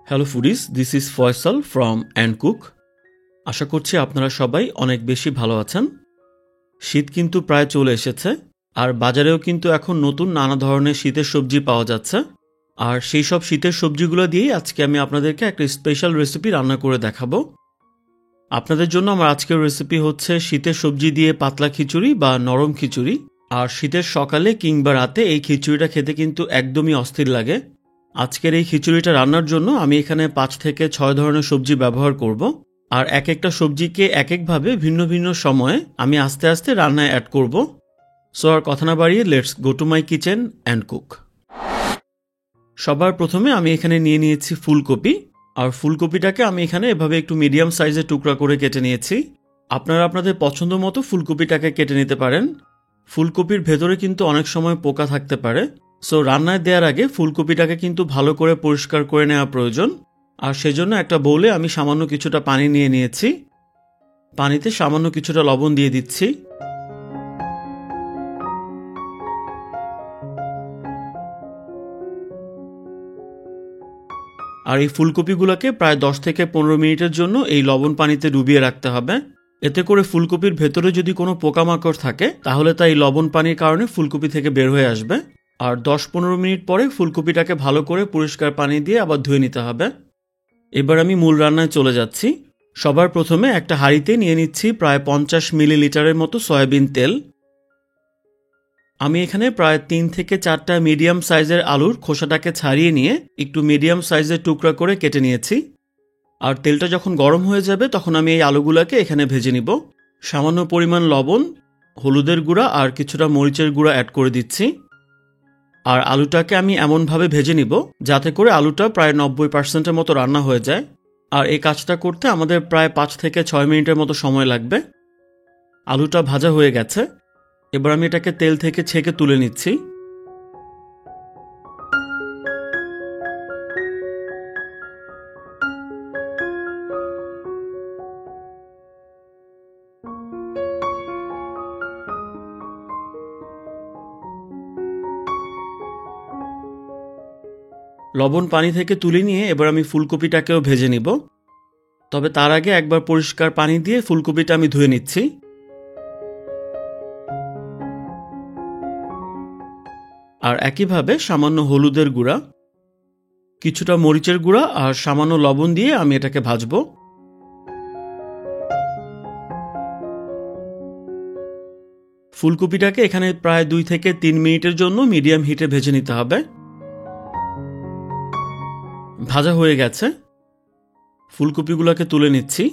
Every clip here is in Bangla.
Hello foodies, this is Faisal from and cook. আশা করছি আপনারা সবাই অনেক বেশি ভালো আছেন। শীত কিন্তু প্রায় চলে এসেছে, আর বাজারেও কিন্তু এখন নতুন নানা ধরনের শীতের সবজি পাওয়া যাচ্ছে। আর সেই সব শীতের সবজিগুলো দিয়েই আজকে আমি আপনাদেরকে একটা স্পেশাল রেসিপি রান্না করে দেখাবো। আপনাদের জন্য আমার আজকের রেসিপি হচ্ছে শীতের সবজি দিয়ে পাতলা খিচুড়ি বা নরম খিচুড়ি। আর শীতের সকালে কিংবা রাতে এই খিচুড়িটা খেতে কিন্তু একদমই অস্থির লাগে। আজকের এই খিচুড়িটা রান্নার জন্য আমি এখানে 5 থেকে 6 ধরনের সবজি ব্যবহার করব। আর এক একটা সবজিকে এক একভাবে ভিন্ন ভিন্ন সময়ে আমি আস্তে আস্তে রান্নায় অ্যাড করব। সো আর কথা না বাড়িয়ে let's go to my kitchen and cook. সবার প্রথমে আমি এখানে নিয়ে নিয়েছি ফুলকপি। আর ফুলকপিটাকে আমি এখানে এভাবে একটু মিডিয়াম সাইজের টুকরা করে কেটে নিয়েছি। আপনারা আপনাদের পছন্দ মতো ফুলকপিটাকে কেটে নিতে পারেন। ফুলকপির ভেতরে কিন্তু অনেক সময় পোকা থাকতে পারে, সো রান্নায় দেওয়ার আগে ফুলকপিটাকে কিন্তু ভালো করে পরিষ্কার করে নেওয়া প্রয়োজন। আর সেজন্য একটা বোলে আমি সামান্য কিছুটা পানি নিয়ে নিয়েছি। পানিতে সামান্য কিছুটা লবণ দিয়ে দিচ্ছি। আর এই ফুলকপিগুলোকে প্রায় 10 থেকে 15 মিনিটের জন্য এই লবণ পানিতে ডুবিয়ে রাখতে হবে। এতে করে ফুলকপির ভেতরে যদি কোনো পোকামাকড় থাকে তাহলে তা এই লবণ পানির কারণে ফুলকপি থেকে বের হয়ে আসবে। আর 10-15 মিনিট পরে ফুলকপিটাকে ভালো করে পরিষ্কার পানি দিয়ে আবার ধুয়ে নিতে হবে। এবার আমি মূল রান্নায় চলে যাচ্ছি। সবার প্রথমে একটা হাঁড়িতে নিয়ে নিচ্ছি প্রায় 50 মিলিলিটারের মতো সয়াবিন তেল। আমি এখানে প্রায় 3 থেকে 4টা মিডিয়াম সাইজের আলুর খোসাটাকে ছাড়িয়ে নিয়ে একটু মিডিয়াম সাইজের টুকরা করে কেটে নিয়েছি। আর তেলটা যখন গরম হয়ে যাবে তখন আমি এই আলুগুলোকে এখানে ভেজে নিব। সামান্য পরিমাণ লবণ, হলুদের গুঁড়া আর কিছুটা মরিচের গুঁড়া অ্যাড করে দিচ্ছি। আর আলুটাকে আমি এমনভাবে ভেজে নিব যাতে করে আলুটা প্রায় 90% মতো রান্না হয়ে যায়। আর এই কাজটা করতে আমাদের প্রায় 5 থেকে 6 মিনিটের মতো সময় লাগবে। আলুটা ভাজা হয়ে গেছে। এবার আমি এটাকে তেল থেকে ছেঁকে তুলে নিচ্ছি। লবণ পানি থেকে তুলে নিয়ে এবার আমি ফুলকপিটাকেও ভেজে নিব। তবে তার আগে একবার পরিষ্কার পানি দিয়ে ফুলকপিটা আমি ধুয়ে নিচ্ছি। আর একইভাবে সামান্য হলুদের গুঁড়া, কিছুটা মরিচের গুঁড়া আর সামান্য লবণ দিয়ে আমি এটাকে ভাজবো। ফুলকপিটাকে এখানে প্রায় 2 থেকে 3 মিনিটের জন্য মিডিয়াম হিটে ভেজে নিতে হবে। ভাজা হয়ে গেছে। ফুলকপিগুলোকে তুলে নিচ্ছি।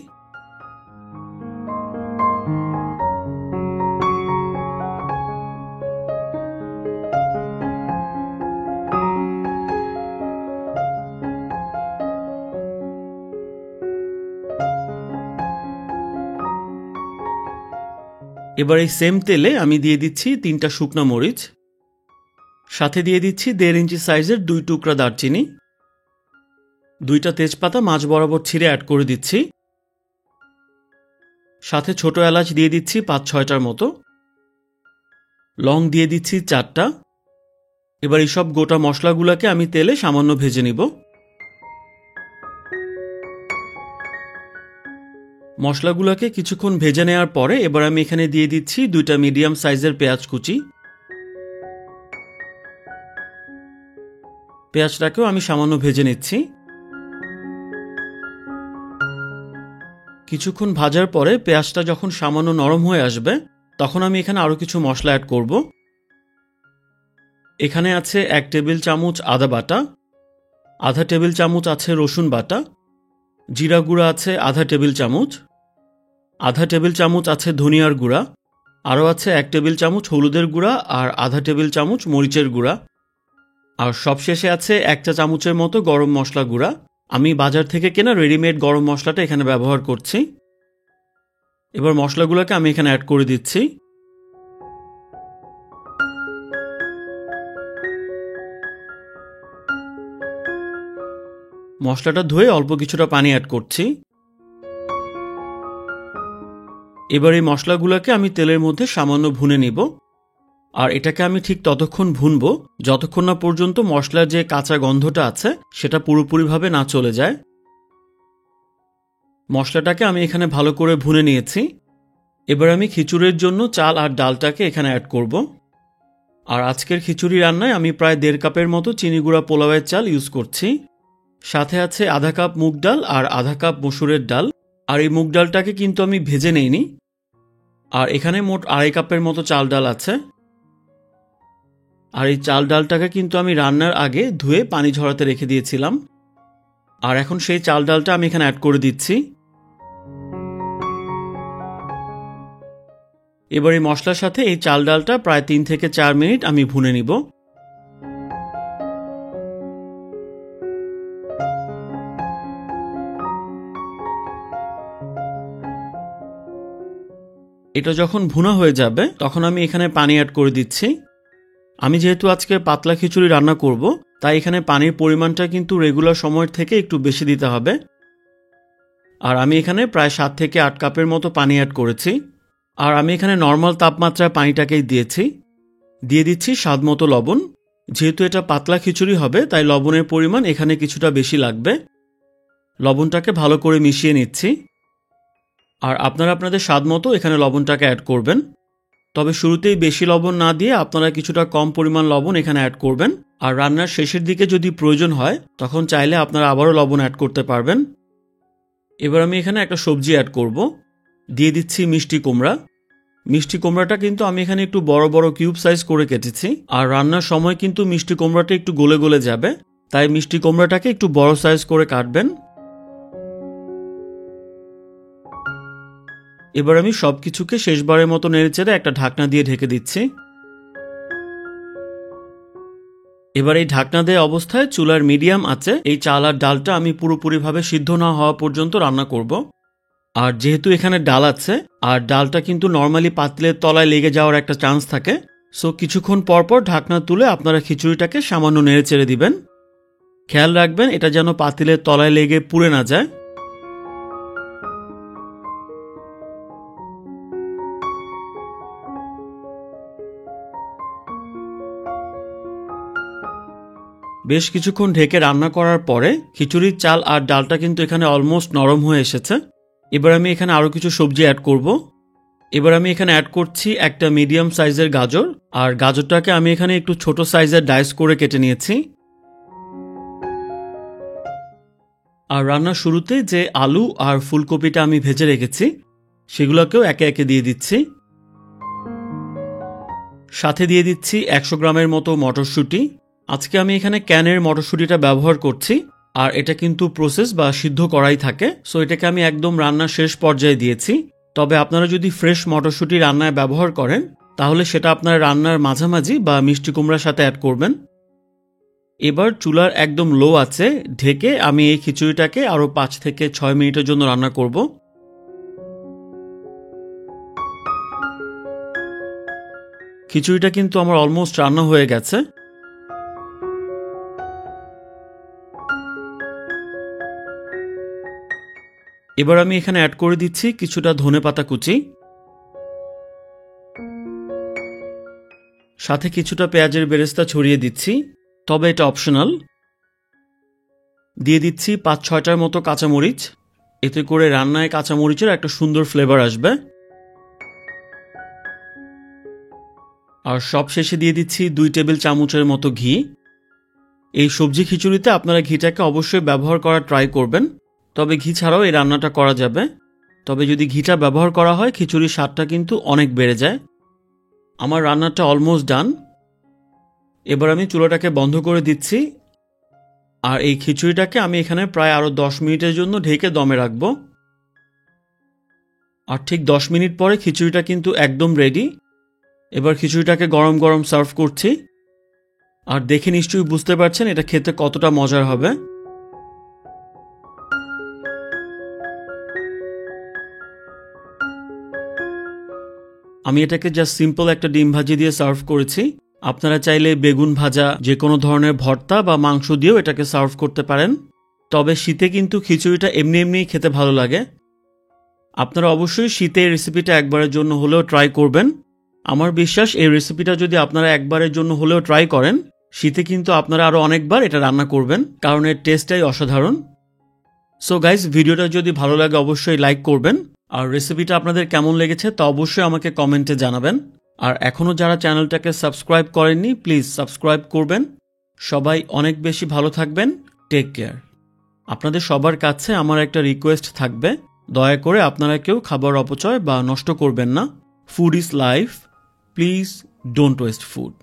এবার এই সেম তেলে আমি দিয়ে দিচ্ছি 3টা শুকনো মরিচ, সাথে দিয়ে দিচ্ছি 1.5 ইঞ্চি সাইজের 2 টুকরা দারচিনি, 2টা তেজপাতা মাঝ বরাবর ছিঁড়ে অ্যাড করে দিচ্ছি। সাথে ছোট এলাচ দিয়ে দিচ্ছি 5-6টার মতো, লং দিয়ে দিচ্ছি 4টা। এবার এই সব গোটা মশলাগুলোকে আমি তেলে সামান্য ভেজে নিব। মশলাগুলোকে কিছুক্ষণ ভেজে নেওয়ার পরে এবার আমি এখানে দিয়ে দিচ্ছি 2টা মিডিয়াম সাইজের পেঁয়াজ কুচি। পেঁয়াজটাকেও আমি সামান্য ভেজে নিচ্ছি। কিছুক্ষণ ভাজার পরে পেঁয়াজটা যখন সামান্য নরম হয়ে আসবে তখন আমি এখানে আরও কিছু মশলা অ্যাড করব। এখানে আছে 1 টেবিল চামচ আদা বাটা, আধা টেবিল চামচ আছে রসুন বাটা, জিরা গুঁড়া আছে আধা টেবিল চামচ, আধা টেবিল চামচ আছে ধনিয়ার গুঁড়া, আরও আছে 1 টেবিল চামচ হলুদের গুঁড়া আর আধা টেবিল চামচ মরিচের গুঁড়া, আর সবশেষে আছে 1 চা চামচের মতো গরম মশলা গুঁড়া। আমি বাজার থেকে কেনা রেডিমেড গরম মশলাটা এখানে ব্যবহার করছি। এবার মশলাগুলোকে আমি এখানে অ্যাড করে দিচ্ছি। মশলাটা ধুয়ে অল্প কিছুটা পানি অ্যাড করছি। এবার এই মশলাগুলোকে আমি তেলের মধ্যে সামান্য ভুনে নিব। আর এটাকে আমি ঠিক ততক্ষণ ভুনবো যতক্ষণ না পর্যন্ত মশলার যে কাঁচা গন্ধটা আছে সেটা পুরোপুরিভাবে না চলে যায়। মশলাটাকে আমি এখানে ভালো করে ভুনে নিয়েছি। এবার আমি খিচুড়ির জন্য চাল আর ডালটাকে এখানে অ্যাড করব। আর আজকের খিচুড়ি রান্নায় আমি প্রায় 1.5 কাপের মতো চিনি গুঁড়া পোলাওয়ের চাল ইউজ করছি। সাথে আছে আধা কাপ মুগ ডাল আর আধা কাপ মসুরের ডাল। আর এই মুগ ডালটাকে কিন্তু আমি ভেজে নেইনি। আর এখানে মোট 2.5 কাপের মতো চাল ডাল আছে। আর এই চাল ডালটাকে কিন্তু আমি রান্নার আগে ধুয়ে পানি ঝরাতে রেখে দিয়েছিলাম। আর এখন সেই চাল ডালটা আমি এখানে অ্যাড করে দিচ্ছি। এবার এই মশলার সাথে এই চাল ডালটা প্রায় 3 থেকে 4 মিনিট আমি ভুনে নিব। এটা যখন ভুনা হয়ে যাবে তখন আমি এখানে পানি অ্যাড করে দিচ্ছি। আমি যেহেতু আজকে পাতলা খিচুড়ি রান্না করব, তাই এখানে পানির পরিমাণটা কিন্তু রেগুলার সময়ের থেকে একটু বেশি দিতে হবে। আর আমি এখানে প্রায় 7 থেকে 8 কাপের মতো পানি অ্যাড করেছি। আর আমি এখানে নর্মাল তাপমাত্রায় পানিটাকেই দিয়েছি। দিয়ে দিচ্ছি স্বাদ মতো লবণ। যেহেতু এটা পাতলা খিচুড়ি হবে তাই লবণের পরিমাণ এখানে কিছুটা বেশি লাগবে। লবণটাকে ভালো করে মিশিয়ে নিচ্ছি। আর আপনারা আপনাদের স্বাদ মতো এখানে লবণটাকে অ্যাড করবেন। তবে শুরুতেই বেশি লবণ না দিয়ে আপনারা কিছুটা কম পরিমাণ লবণ এখানে অ্যাড করবেন। আর রান্নার শেষের দিকে যদি প্রয়োজন হয় তখন চাইলে আপনারা আবারও লবণ অ্যাড করতে পারবেন। এবার আমি এখানে একটা সবজি অ্যাড করব। দিয়ে দিচ্ছি মিষ্টি কুমড়া। মিষ্টি কুমড়াটা কিন্তু আমি এখানে একটু বড় বড় কিউব সাইজ করে কেটেছি। আর রান্নার সময় কিন্তু মিষ্টি কুমড়াটা একটু গলে গলে যাবে, তাই মিষ্টি কুমড়াটাকে একটু বড় সাইজ করে কাটবেন। এবার আমি সবকিছুকে শেষবারের মতো নেড়েচেড়ে একটা ঢাকনা দিয়ে ঢেকে দিচ্ছি। এবার এই ঢাকনা দেওয়া অবস্থায় চুলার মিডিয়াম আঁচে এই চাল আর ডালটা আমি পুরোপুরিভাবে সিদ্ধ না হওয়া পর্যন্ত রান্না করব। আর যেহেতু এখানে ডাল আছে আর ডালটা কিন্তু নর্মালি পাতিলের তলায় লেগে যাওয়ার একটা চান্স থাকে, সো কিছুক্ষণ পরপর ঢাকনা তুলে আপনারা খিচুড়িটাকে সামান্য নেড়েচেড়ে দিবেন। খেয়াল রাখবেন এটা যেন পাতিলের তলায় লেগে পুড়ে না যায়। বেশ কিছুক্ষণ ঢেকে রান্না করার পরে খিচুড়ির চাল আর ডালটা কিন্তু এখানে অলমোস্ট নরম হয়ে এসেছে। এবার আমি এখানে আরও কিছু সবজি অ্যাড করব। এবার আমি এখানে অ্যাড করছি একটা মিডিয়াম সাইজের গাজর। আর গাজরটাকে আমি এখানে একটু ছোট সাইজের ডাইস করে কেটে নিয়েছি। আর রান্নার শুরুতে যে আলু আর ফুলকপিটা আমি ভেজে রেখেছি সেগুলোকেও একে একে দিয়ে দিচ্ছি। সাথে দিয়ে দিচ্ছি 100 গ্রামের মতো মটরশুঁটি। আজকে আমি এখানে ক্যানের মটরশুঁটিটা ব্যবহার করছি। আর এটা কিন্তু প্রসেস বা সিদ্ধ করাই থাকে, সো এটাকে আমি একদম রান্নার শেষ পর্যায়ে দিয়েছি। তবে আপনারা যদি ফ্রেশ মটরশুঁটি রান্নায় ব্যবহার করেন তাহলে সেটা আপনার রান্নার মাঝামাঝি বা মিষ্টি কুমড়ার সাথে অ্যাড করবেন। এবার চুলার একদম লো আছে ঢেকে আমি এই খিচুড়িটাকে আরও 5 থেকে 6 মিনিটের জন্য রান্না করব। খিচুড়িটা কিন্তু আমার অলমোস্ট রান্না হয়ে গেছে। এবার আমি এখানে অ্যাড করে দিচ্ছি কিছুটা ধনেপাতা কুচি, সাথে কিছুটা পেঁয়াজের বেরেস্তা ছড়িয়ে দিচ্ছি, তবে এটা অপশনাল। দিয়ে দিচ্ছি 5-6টার মতো কাঁচামরিচ। এতে করে রান্নায় কাঁচামরিচের একটা সুন্দর ফ্লেভার আসবে। আর সব শেষে দিয়ে দিচ্ছি 2 টেবিল চামচের মতো ঘি। এই সবজি খিচুড়িতে আপনারা ঘিটাকে অবশ্যই ব্যবহার করার ট্রাই করবেন, তবে ঘি ছাড়াও এই রান্নাটা করা যাবে। তবে যদি ঘিটা ব্যবহার করা হয় খিচুড়ির স্বাদটা কিন্তু অনেক বেড়ে যায়। আমার রান্নাটা অলমোস্ট ডান। এবার আমি চুলাটাকে বন্ধ করে দিচ্ছি। আর এই খিচুড়িটাকে আমি এখানে প্রায় আরও 10 মিনিটের জন্য ঢেকে দমে রাখব। আর ঠিক 10 মিনিট পরে খিচুড়িটা কিন্তু একদম রেডি। এবার খিচুড়িটাকে গরম গরম সার্ভ করছি। আর দেখে নিশ্চয়ই বুঝতে পারছেন এটা খেতে কতটা মজার হবে। আমি এটাকে জাস্ট সিম্পল একটা ডিম ভাজি দিয়ে সার্ভ করেছি। আপনারা চাইলে বেগুন ভাজা, যে কোনো ধরনের ভর্তা বা মাংস দিয়েও এটাকে সার্ভ করতে পারেন। তবে শীতে কিন্তু খিচুড়িটা এমনি এমনিই খেতে ভালো লাগে। আপনারা অবশ্যই শীতে এই রেসিপিটা একবারের জন্য হলেও ট্রাই করবেন। আমার বিশ্বাস এই রেসিপিটা যদি আপনারা একবারের জন্য হলেও ট্রাই করেন, শীতে কিন্তু আপনারা আরও অনেকবার এটা রান্না করবেন, কারণ এর টেস্টটাই অসাধারণ। সো গাইস, ভিডিওটা যদি ভালো লাগে অবশ্যই লাইক করবেন, আর রেসিপিটা আপনাদের কেমন লেগেছে তা অবশ্যই আমাকে কমেন্টে জানাবেন। আর এখনও যারা চ্যানেলটাকে সাবস্ক্রাইব করেননি, প্লিজ সাবস্ক্রাইব করবেন। সবাই অনেক বেশি ভালো থাকবেন। Take care. আপনাদের সবার কাছে আমার একটা রিকোয়েস্ট থাকবে, দয়া করে আপনারা কেউ খাবার অপচয় বা নষ্ট করবেন না। Food is life, please don't waste food.